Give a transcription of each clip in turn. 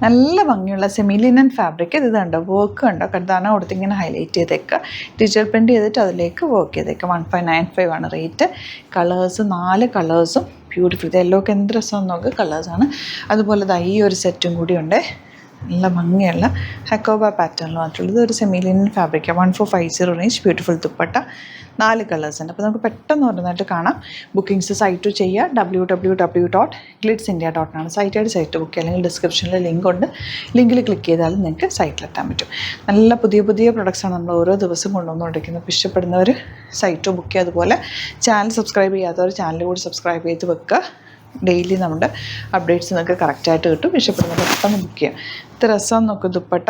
നല്ല ഭംഗിയുള്ള semi linen fabric. ഇത് കണ്ടോ വർക്ക് കണ്ടോ, കണ്ടാന കൊടുത്ത് ഇങ്ങനെ ഹൈലൈറ്റ് ചെയ്തേക്കുക, ഡിജിറ്റൽ പ്രിൻറ്റ് ചെയ്തിട്ട് അതിലേക്ക് വർക്ക് ചെയ്തേക്കുക. 1595 ആണ് റേറ്റ്. കളേഴ്സ് 4 കളേഴ്സും ബ്യൂട്ടിഫുൾ. ഇത് യെല്ലോ ഒക്കെ എന്ത് രസമെന്ന് നോക്ക് കളേഴ്സാണ്. അതുപോലെ ഈ ഒരു സെറ്റും കൂടി ഉണ്ട്, നല്ല ഭംഗിയുള്ള ഹക്കോബ പാറ്റേണിൽ വന്നിട്ടുള്ളത്. ഇതൊരു സെമി ലിനൻ ഫാബ്രിക്കാണ്. 1450 റേഞ്ച്. ബ്യൂട്ടിഫുൾ ദുപ്പട്ട. 4 കളേഴ്സ് ഉണ്ട്. അപ്പോൾ നമുക്ക് പെട്ടെന്ന് ഓരോന്നായിട്ട് കാണാം. ബുക്കിംഗ്സ് സൈറ്റ് ചെയ്യുക www.glitzindia.in ആണ് സൈറ്റായിട്ട് സൈറ്റ് ബുക്ക് ചെയ്യുക, അല്ലെങ്കിൽ ഡിസ്ക്രിപ്ഷനിൽ ലിങ്ക് ഉണ്ട്, ലിങ്കിൽ ക്ലിക്ക് ചെയ്താലും നിങ്ങൾക്ക് സൈറ്റിലെത്താൻ പറ്റും. നല്ല പുതിയ പുതിയ പ്രൊഡക്ട്സാണ് നമ്മൾ ഓരോ ദിവസം കൊണ്ടുവന്നുകൊണ്ടിരിക്കുന്നത്. അപ്പോൾ ഇഷ്ടപ്പെടുന്നവർ സൈറ്റ് ബുക്ക് ചെയ്യുക. അതുപോലെ ചാനൽ സബ്സ്ക്രൈബ് ചെയ്യാത്തവർ ചാനൽ കൂടി സബ്സ്ക്രൈബ് ചെയ്ത് വെക്കുക. ഡെയിലി നമ്മുടെ അപ്ഡേറ്റ്സ് നിങ്ങൾക്ക് കറക്റ്റായിട്ട് കിട്ടും. ഇഷ്ടപ്പെടുന്നത് പെട്ടെന്ന് ബുക്ക് ചെയ്യാം. ഇത് രസം നോക്കും dupatta,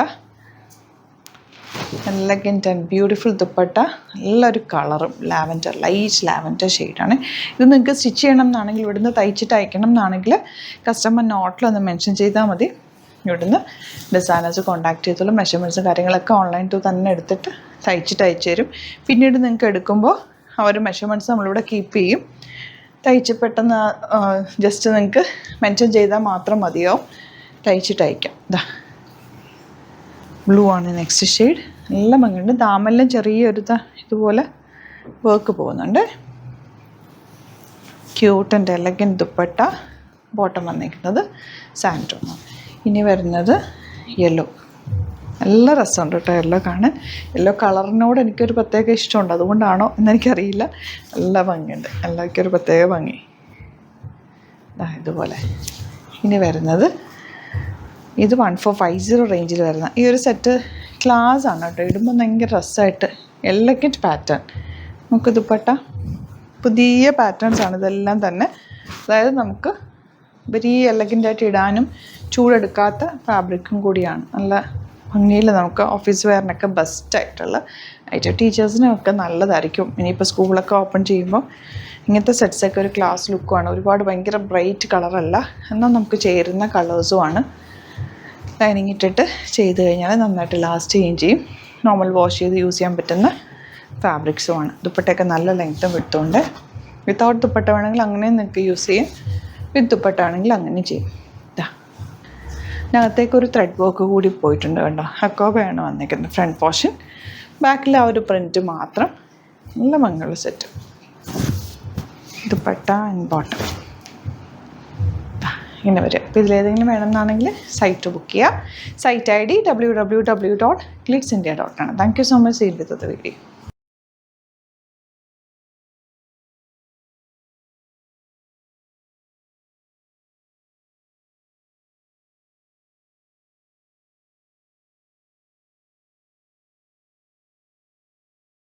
elegant and beautiful dupatta. നല്ലൊരു കളറും ലാവൻഡർ, ലൈറ്റ് ലാവൻഡർ ഷെയ്ഡാണ്. ഇത് നിങ്ങൾക്ക് സ്റ്റിച്ച് ചെയ്യണം എന്നാണെങ്കിൽ, ഇവിടുന്ന് തയ്ച്ചിട്ട് അയക്കണം എന്നാണെങ്കിൽ കസ്റ്റമർ നോട്ടിലൊന്ന് മെൻഷൻ ചെയ്താൽ മതി. ഇവിടുന്ന് ഡിസൈനേഴ്സ് കോൺടാക്ട് ചെയ്തോളും. മെഷർമെൻറ്റ്സും കാര്യങ്ങളൊക്കെ ഓൺലൈൻ ത്രൂ തന്നെ എടുത്തിട്ട് തയ്ച്ചിട്ട് അയച്ചു തരും. പിന്നീട് നിങ്ങൾക്ക് എടുക്കുമ്പോൾ അവർ മെഷർമെൻറ്റ്സ് നമ്മളിവിടെ കീപ്പ് ചെയ്യും. തയ്ച്ച് പെട്ടെന്ന് ജസ്റ്റ് നിങ്ങൾക്ക് മെൻഷൻ ചെയ്താൽ മാത്രം മതിയാവും, തയ്ച്ചിട്ട് അയക്കാം. ഇതാ ബ്ലൂ ആണ് നെക്സ്റ്റ് ഷെയ്ഡ്. നല്ല ഭംഗിയുണ്ട്. ദാമെല്ലാം ചെറിയൊരു ഇതുപോലെ വർക്ക് പോകുന്നുണ്ട്. Cute and elegant dupatta. Bottom വന്നിരിക്കുന്നത് സാൻഡോൺ. ഇനി വരുന്നത് യെല്ലോ. നല്ല രസമുണ്ട് കേട്ടോ യെല്ലോ കാണാൻ. യെല്ലോ കളറിനോട് എനിക്കൊരു പ്രത്യേക ഇഷ്ടമുണ്ട്, അതുകൊണ്ടാണോ എന്നെനിക്കറിയില്ല. നല്ല ഭംഗിയുണ്ട്, എല്ലാവർക്കൊരു പ്രത്യേക ഭംഗി. ഇതുപോലെ. ഇനി വരുന്നത് ഇത് 1450 റേഞ്ചിൽ വരുന്ന ഈ ഒരു സെറ്റ് ക്ലാസ് ആണ് കേട്ടോ. ഇടുമ്പോൾ ഭയങ്കര രസമായിട്ട് എലഗൻറ്റ് പാറ്റേൺ. നമുക്ക് ദുപ്പട്ട പുതിയ പാറ്റേൺസ് ആണ് ഇതെല്ലാം തന്നെ. അതായത് നമുക്ക് വെരി എലഗൻ്റായിട്ട് ഇടാനും ചൂടെടുക്കാത്ത ഫാബ്രിക്കും കൂടിയാണ്. നല്ല ഭംഗിയിൽ നമുക്ക് ഓഫീസ് വെയറിനൊക്കെ ബെസ്റ്റായിട്ടുള്ള ഐറ്റം. ടീച്ചേഴ്സിനൊക്കെ നല്ലതായിരിക്കും. ഇനിയിപ്പോൾ സ്കൂളൊക്കെ ഓപ്പൺ ചെയ്യുമ്പോൾ ഇങ്ങനത്തെ സെറ്റ്സൊക്കെ ഒരു ക്ലാസ് ലുക്കുമാണ്. ഒരുപാട് ഭയങ്കര ബ്രൈറ്റ് കളറല്ല, എന്നാൽ നമുക്ക് ചേരുന്ന കളേഴ്സുമാണ്. ലൈനിങ് ഇട്ടിട്ട് ചെയ്ത് കഴിഞ്ഞാൽ നന്നായിട്ട് ലാസ്റ്റ് ചെയ്യുകയും ചെയ്യും. നോർമൽ വാഷ് ചെയ്ത് യൂസ് ചെയ്യാൻ പറ്റുന്ന ഫാബ്രിക്സുമാണ്. ദുപ്പട്ടയൊക്കെ നല്ല ലെങ്ത്തും വിട്ടുകൊണ്ട്. വിത്തൗട്ട് ദുപ്പട്ട വേണമെങ്കിൽ അങ്ങനെയും നിങ്ങൾക്ക് യൂസ് ചെയ്യും, വിത്ത് ദുപ്പട്ട ആണെങ്കിൽ അങ്ങനെ ചെയ്യും. ഇതിനകത്തേക്കൊരു ത്രെഡ് വർക്ക് കൂടി പോയിട്ടുണ്ട് കണ്ടോ. ഹക്കോബയാണ് വന്നിരിക്കുന്നത് ഫ്രണ്ട് പോർഷൻ. ബാക്കിൽ ആ ഒരു പ്രിൻറ്റ് മാത്രം. നല്ല ഭംഗിയുള്ള സെറ്റ്. ദുപ്പട്ട ആൻഡ് ബോട്ടം ഇങ്ങനെ വരും. അപ്പോൾ ഇതിലേതെങ്കിലും വേണമെന്നാണെങ്കിൽ സൈറ്റ് ബുക്ക് ചെയ്യുക. സൈറ്റ് ID www.glitzindia.in ആണ്. Thank you so much. See you with the video.